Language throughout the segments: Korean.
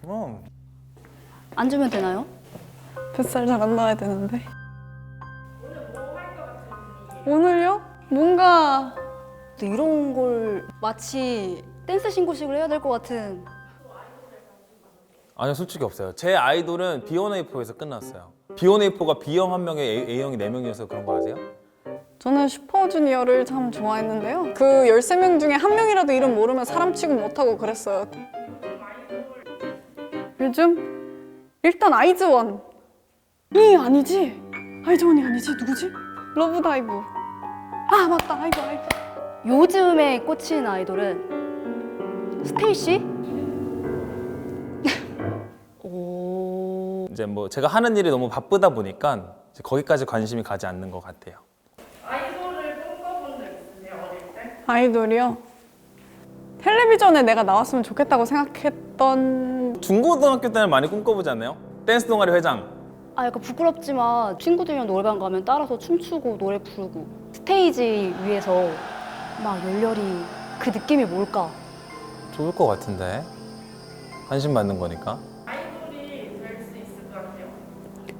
그럼. 앉으면 되나요? 뱃살 잘 안 나와야 되는데. 오늘요? 뭔가 또 이런 걸 마치 댄스 신고식을 해야 될 것 같은. 아니요, 솔직히 없어요. 제 아이돌은 B1A4에서 끝났어요. B1A4가 B형 한 명에 A형이 4명이어서 그런 거 아세요? 저는 슈퍼주니어를 참 좋아했는데요. 그 13명 중에 한 명이라도 이름 모르면 사람 취급 못하고 그랬어요. 요즘? 일단 아이즈원이 아니지? 아이즈원이 아니지? 누구지? 러브다이브. 아 맞다, 아이브. 요즘에 꽂힌 아이돌은 스테이시? 오. 이제 뭐 제가 하는 일이 너무 바쁘다 보니까 이제 거기까지 관심이 가지 않는 것 같아요. 아이돌을 꿈꿔본 적 있으세요? 어릴 때? 아이돌이요? 텔레비전에 내가 나왔으면 좋겠다고 생각했던 중고등학교 때는 많이 꿈꿔보지 않나요? 댄스 동아리 회장. 아 약간 부끄럽지만 친구들이랑 노래방 가면 따라서 춤추고 노래 부르고 스테이지 위에서 막 열렬히 그 느낌이 뭘까? 좋을 것 같은데. 관심 받는 거니까. 아이돌이 될 수 있을 것 같아요.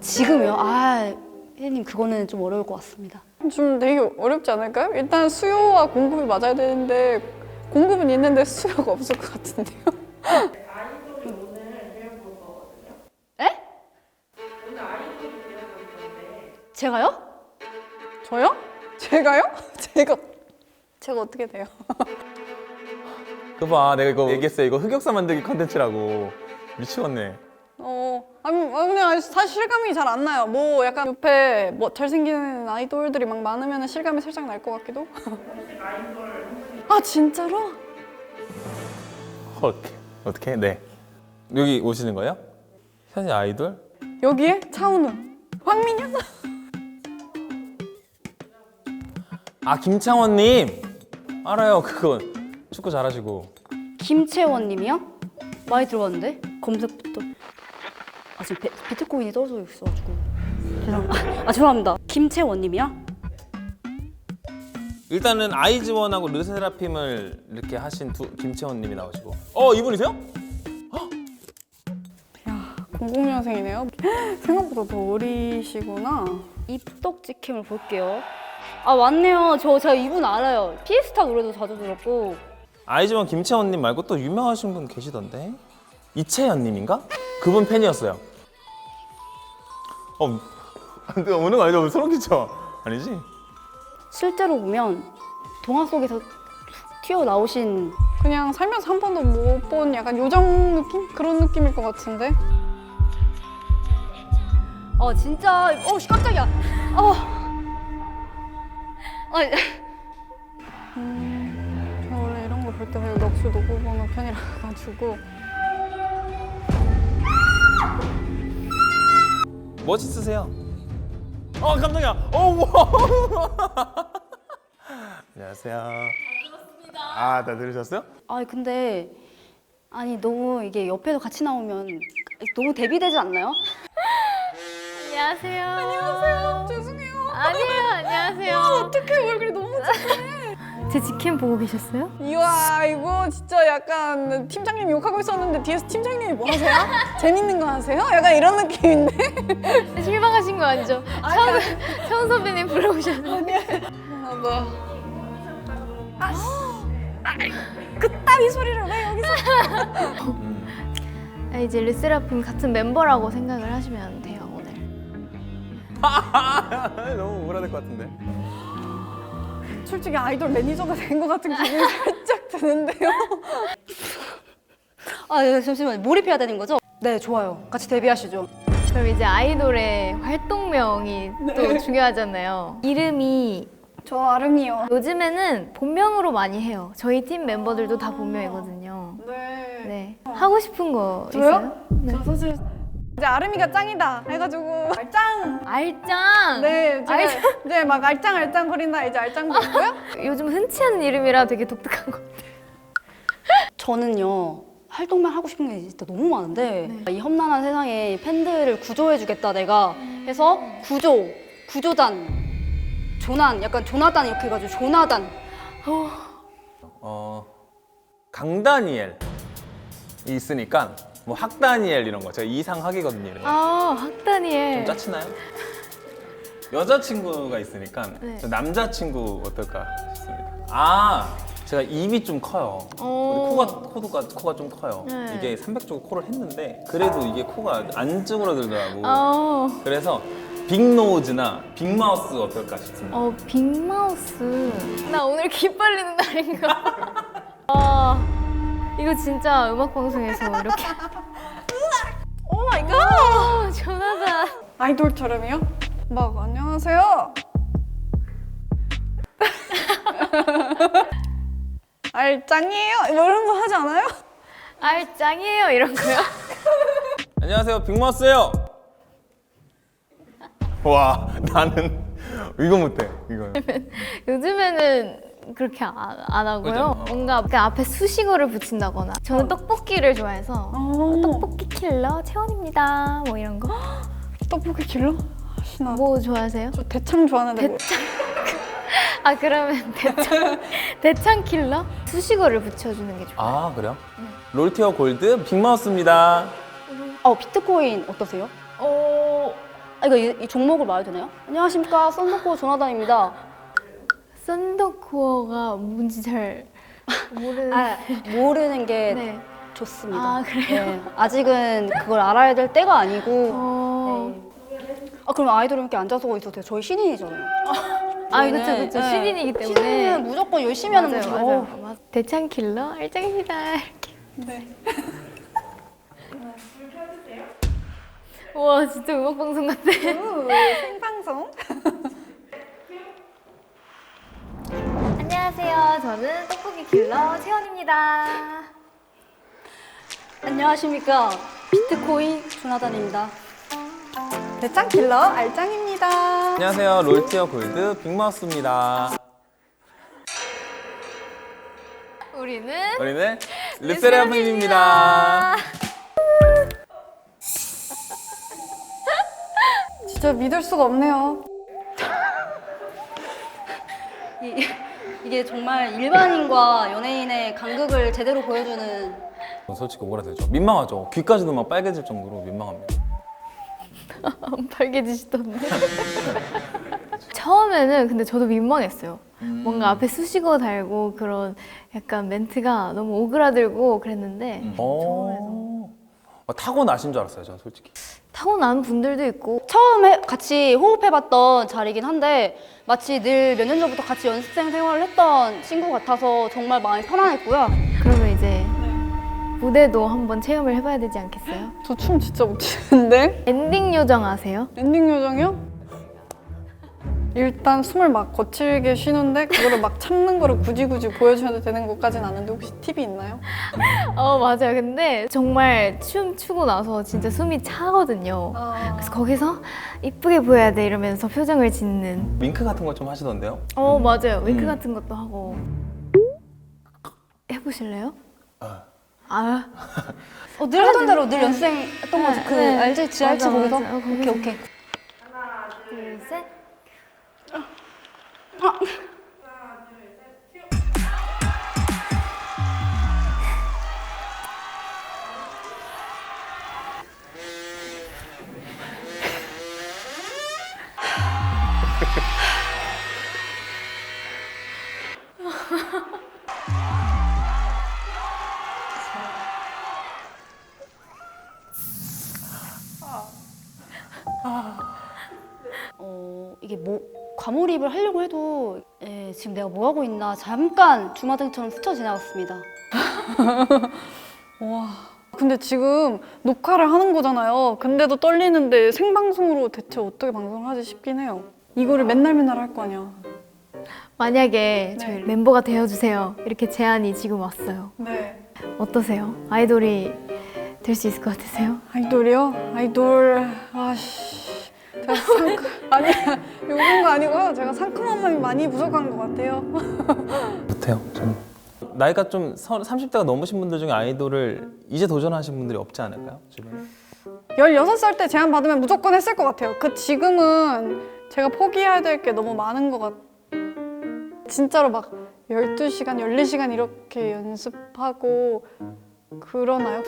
지금요? 아 혜님 그거는 좀 어려울 것 같습니다. 좀 되게 어렵지 않을까요? 일단 수요와 공급이 맞아야 되는데 공급은 있는데 수요가 없을 것 같은데요? 아이돌이 오늘 배워볼 거거든요. 에? 오늘 아이돌이 배워볼 건데 제가요? 저요? 제가요? 제가 어떻게 돼요? 그거 봐, 내가 이거 얘기했어요. 이거 흑역사 만들기 컨텐츠라고. 미치겠네. 아니 그냥 사실 실감이 잘 안 나요. 뭐 약간 옆에 뭐 잘생긴 아이돌들이 막 많으면 실감이 살짝 날 것 같기도. 아 진짜로? 어떻게? 네. 여기 오시는 거예요? 현이 아이돌? 여기에 차은우, 황민현? 아, 김창원님. 알아요, 그건. 축구 잘하시고. 김채원님이요? 많이 들어봤는데? 검색부터. 아 지금 비트코인이 떨어져 있어가지고 죄송합니다. 김채원님이야? 일단은 아이즈원하고 르세라핌을 이렇게 하신 김채원님이 나오시고. 이분이세요? 00년생이네요. 생각보다 더 어리시구나. 입덕 찍힘을 볼게요. 아 맞네요. 제가 이분 알아요. 피에스타 노래도 자주 들었고. 아이즈원 김채원님 말고 또 유명하신 분 계시던데. 이채연님인가? 그분 팬이었어요. 오는 거 아니죠? 소름 끼쳐. 아니지? 실제로 보면 동화 속에서 튀어나오신 그냥 살면서 한 번도 못 본 약간 요정 느낌? 그런 느낌일 것 같은데? 진짜 깜짝이야. 저 원래 이런 거 볼 때 되게 넋을 놓고 보는 편이라 가지고 멋있으세요. 깜짝이야. 우와. 안녕하세요. 다 들으셨어요? 근데 너무 이게 옆에서 같이 나오면 너무 대비되지 않나요? 안녕하세요. 안녕하세요. 죄송해요. 아니에요, 안녕하세요. 어떡해, 얼굴이 너무 제 직캠 보고 계셨어요? 이야, 이거 진짜 약간 팀장님 욕하고 있었는데 뒤에서 팀장님이 뭐 하세요? 재밌는 거 하세요? 약간 이런 느낌인데? 실망하신 거 아니죠? 차은 선배님 불러오셨는데. 그따위 소리를 왜 여기서? 이제 르세라핌 같은 멤버라고 생각을 하시면 돼요, 오늘. 너무 오그라들 것 같은데. 솔직히 아이돌 매니저가 된 것 같은 기분이 살짝 드는데요? 네, 잠시만요. 몰입해야 되는 거죠? 네, 좋아요. 같이 데뷔하시죠. 그럼 이제 아이돌의 활동명이 또 중요하잖아요. 이름이 저 아름이요. 요즘에는 본명으로 많이 해요. 저희 팀 멤버들도 다 본명이거든요. 네. 네. 하고 싶은 거 저요? 있어요? 네. 저 사실 이제 아름이가 짱이다 해가지고 알짱! 알짱! 네, 제가 알짱! 이제 막 알짱 거린다 이제 알짱도 있고요. 요즘 흔치 않은 이름이라 되게 독특한 것 같아요. 저는요. 활동만 하고 싶은 게 진짜 너무 많은데 이 험난한 세상에 팬들을 구조해주겠다 내가 해서 구조단, 조난, 약간 조나단 이렇게 해가지고 조나단. 강다니엘이 있으니까 뭐 학다니엘 이런 거 제가 이상학이거든요. 이런 거. 아, 좀 학다니엘. 짜치나요? 여자친구가 있으니까 네. 저 남자친구 어떨까 싶습니다. 아, 제가 입이 좀 커요. 오. 코가 좀 커요. 네. 이게 300쪽 코를 했는데 그래도 이게 코가 안 쭈그러들더라고. 어, 그래서 빅노즈나 빅마우스 어떨까 싶습니다. 빅마우스. 나 오늘 기 빨리는 날인가? 아, 이거 진짜 음악 방송에서 이렇게. 오 마이 갓! 조나단. 아이돌처럼이요? 막 안녕하세요. 알짱이에요. 뭐 이런 거 하지 않아요? 알짱이에요 이런 거요? 안녕하세요, 빅마우스예요. 와, 나는 이거 못해. 이거. 요즘에는 그렇게 안 하고요. 그죠? 뭔가 그 앞에 수식어를 붙인다거나. 저는 떡볶이를 좋아해서 떡볶이 킬러 채원입니다. 뭐 이런 거. 떡볶이 킬러? 나 뭐 좋아하세요? 저 대창 좋아하는데 뭐. 아 그러면 대창 킬러? 수식어를 붙여주는 게 좋아요. 아, 그래요? 롤티어 골드 빅마우스입니다. 비트코인 어떠세요? 이거 이 종목을 말해도 되나요? 안녕하십니까, 썬더코 조나단입니다. 썬더코어가 뭔지 잘 모르는. 모르는 게 네. 좋습니다. 아 그래요? 네, 아직은 그걸 알아야 될 때가 아니고. 어. 그럼 아이돌은 이렇게 앉아서 있어도 돼요. 저희 신인이잖아요. 아 저희는, 그쵸 그쵸 네, 신인이기 때문에. 신인은 무조건 열심히 하는 거죠. 맞아요. 대창 킬러 알짱입니다. 이렇게. 네. 와 진짜 음악 방송 같아. 생방송. 안녕하세요. 저는 떡볶이 킬러 채원입니다. 안녕하십니까, 비트코인 조나단입니다. 대창 킬러 알짱입니다. 안녕하세요, 롤티어 골드 빅마우스입니다. 우리는 르세라핌입니다. 진짜 믿을 수가 없네요. 이게 정말 일반인과 연예인의 간극을 제대로 보여주는. 솔직히 오그라들죠. 민망하죠. 귀까지도 막 빨개질 정도로 민망합니다. 안 빨개지시던데. 처음에는 근데 저도 민망했어요. 뭔가 앞에 수식어 달고 그런 약간 멘트가 너무 오그라들고 그랬는데 타고나신 줄 알았어요, 저는 솔직히. 타고난 분들도 있고. 처음에 같이 호흡해봤던 자리긴 한데 마치 늘 몇 년 전부터 같이 연습생 생활을 했던 친구 같아서 정말 마음이 편안했고요. 그러면 이제 무대도 한번 체험을 해봐야 되지 않겠어요? 저 춤 진짜 못 추는데. 엔딩 요정 아세요? 엔딩 요정이요? 일단 숨을 막 거칠게 쉬는데 그거를 막 참는 거를 굳이 보여줘야 되는 것까지는 아는데 혹시 팁이 있나요? 맞아요. 근데 정말 춤 추고 나서 진짜 숨이 차거든요. 그래서 거기서 이쁘게 보여야 돼 이러면서 표정을 짓는. 윙크 같은 걸 좀 하시던데요? 맞아요. 윙크 같은 것도 하고. 해보실래요? 아, 늘 하던 대로 늘 연습생 했던 거지. 그 네. 알지? 지알치 맞아, 거기서? 맞아. 오케이. 둘, 셋. 이게 과몰입을 하려고 해도 지금 내가 뭐 하고 있나 잠깐 주마등처럼 스쳐 지나갔습니다. 와. 근데 지금 녹화를 하는 거잖아요. 근데도 떨리는데 생방송으로 대체 어떻게 방송을 하지 싶긴 해요. 이거를 맨날 할 거 아니야. 만약에 저희 네. 멤버가 되어주세요. 이렇게 제안이 지금 왔어요. 네. 어떠세요? 아이돌이 될 수 있을 것 같으세요? 아이돌이요? 아이돌. 아씨. 제가 욕한 거 아니고요. 제가 상큼함이 많이 부족한 것 같아요. 못해요, 저는. 나이가 좀 30대가 넘으신 분들 중에 아이돌을 이제 도전하신 분들이 없지 않을까요? 주변에? 16살 때 제안 받으면 무조건 했을 것 같아요. 지금은 제가 포기해야 될 게 너무 많은 것 진짜로 막 12시간, 14시간 이렇게 연습하고 그러나요?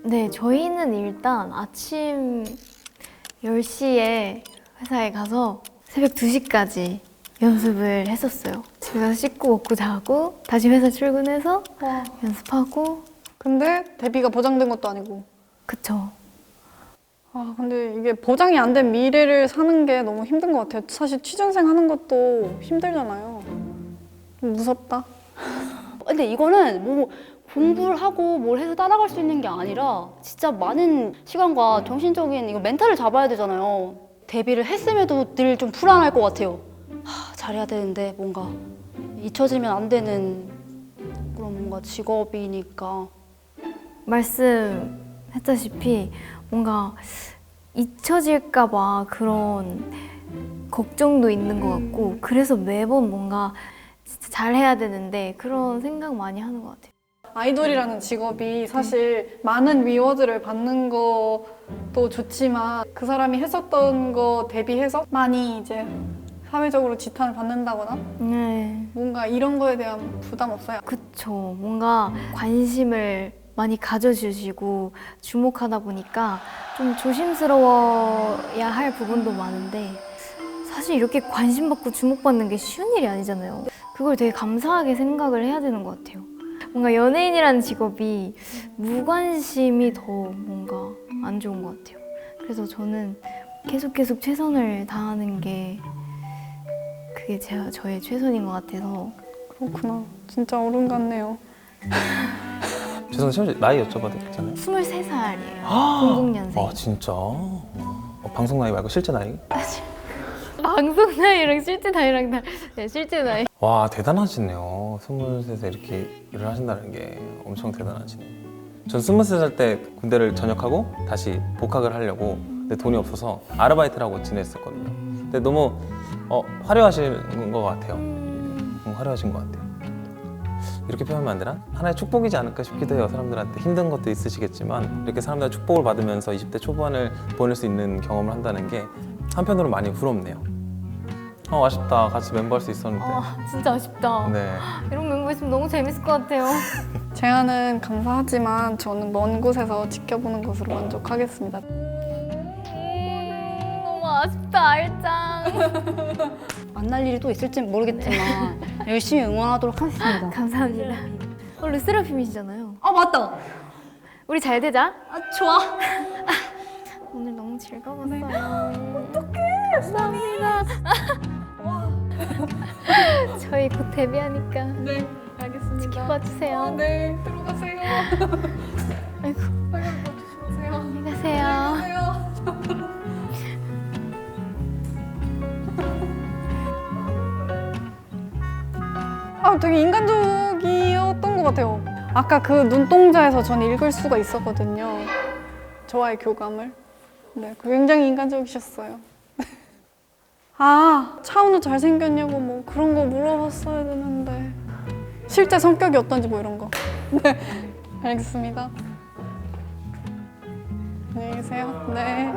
네, 저희는 일단 아침 10시에 회사에 가서 새벽 2시까지 연습을 했었어요. 집에 가서 씻고 먹고 자고 다시 회사 출근해서 와. 연습하고. 근데 데뷔가 보장된 것도 아니고. 그쵸. 아, 근데 이게 보장이 안 된 미래를 사는 게 너무 힘든 것 같아요. 사실 취준생 하는 것도 힘들잖아요. 좀 무섭다. 근데 이거는 뭐 공부를 하고 뭘 해서 따라갈 수 있는 게 아니라 진짜 많은 시간과 정신적인 이거 멘탈을 잡아야 되잖아요. 데뷔를 했음에도 늘 좀 불안할 것 같아요. 잘해야 되는데 뭔가 잊혀지면 안 되는 그런 뭔가 직업이니까. 말씀했다시피 뭔가 잊혀질까봐 그런 걱정도 있는 것 같고, 그래서 매번 뭔가 진짜 잘해야 되는데 그런 생각 많이 하는 것 같아요. 아이돌이라는 직업이 사실 많은 리워드를 받는 것도 좋지만 그 사람이 했었던 거 대비해서 많이 이제 사회적으로 지탄을 받는다거나 네. 뭔가 이런 거에 대한 부담 없어요? 그쵸. 뭔가 관심을 많이 가져주시고 주목하다 보니까 좀 조심스러워야 할 부분도 많은데, 사실 이렇게 관심받고 주목받는 게 쉬운 일이 아니잖아요. 그걸 되게 감사하게 생각을 해야 되는 것 같아요. 뭔가 연예인이라는 직업이 무관심이 더 뭔가 안 좋은 것 같아요. 그래서 저는 계속 최선을 다하는 게 그게 저의 최선인 것 같아서. 그렇구나. 진짜 어른 같네요. 죄송해요. 시험 나이 여쭤봐도 괜찮아요? 23살이에요. 00년생. 아 진짜? 방송 나이 말고 실제 나이? 방송 나이랑 실제 나이랑 네, 실제 나이. 와 대단하시네요. 23세 이렇게 일을 하신다는 게 엄청 대단하시네요. 전 23살 때 군대를 전역하고 다시 복학을 하려고, 근데 돈이 없어서 아르바이트를 하고 지냈었거든요. 근데 너무 화려하신 것 같아요. 화려하신 것 같아요. 이렇게 표현하면 안 되나? 하나의 축복이지 않을까 싶기도 해요. 사람들한테 힘든 것도 있으시겠지만 이렇게 사람들의 축복을 받으면서 20대 초반을 보낼 수 있는 경험을 한다는 게 한편으로 많이 부럽네요. 아쉽다. 같이 멤버 할 수 있었는데. 진짜 아쉽다. 네. 이런 멤버 있으면 너무 재밌을 것 같아요. 제안은 감사하지만 저는 먼 곳에서 지켜보는 것으로 만족하겠습니다. 너무 아쉽다, 알짱. 만날 일이 또 있을지 모르겠지만 열심히 응원하도록 하겠습니다. 감사합니다. 르세라핌이시잖아요. 아 맞다. 우리 잘 되자. 좋아. 오늘 너무 즐거웠어요. 어떡해. 감사합니다. 저희 곧 데뷔하니까 네, 알겠습니다. 지켜봐 주세요. 네, 들어가세요. 아이고, 조심하세요. 안녕히 가세요. 안녕하세요. 되게 인간적이었던 것 같아요. 아까 그 눈동자에서 전 읽을 수가 있었거든요. 저와의 교감을. 네, 굉장히 인간적이셨어요. 차은우 잘생겼냐고 뭐 그런 거 물어봤어야 되는데 실제 성격이 어떤지 뭐 이런 거. 네, 알겠습니다. 안녕히 계세요. 네.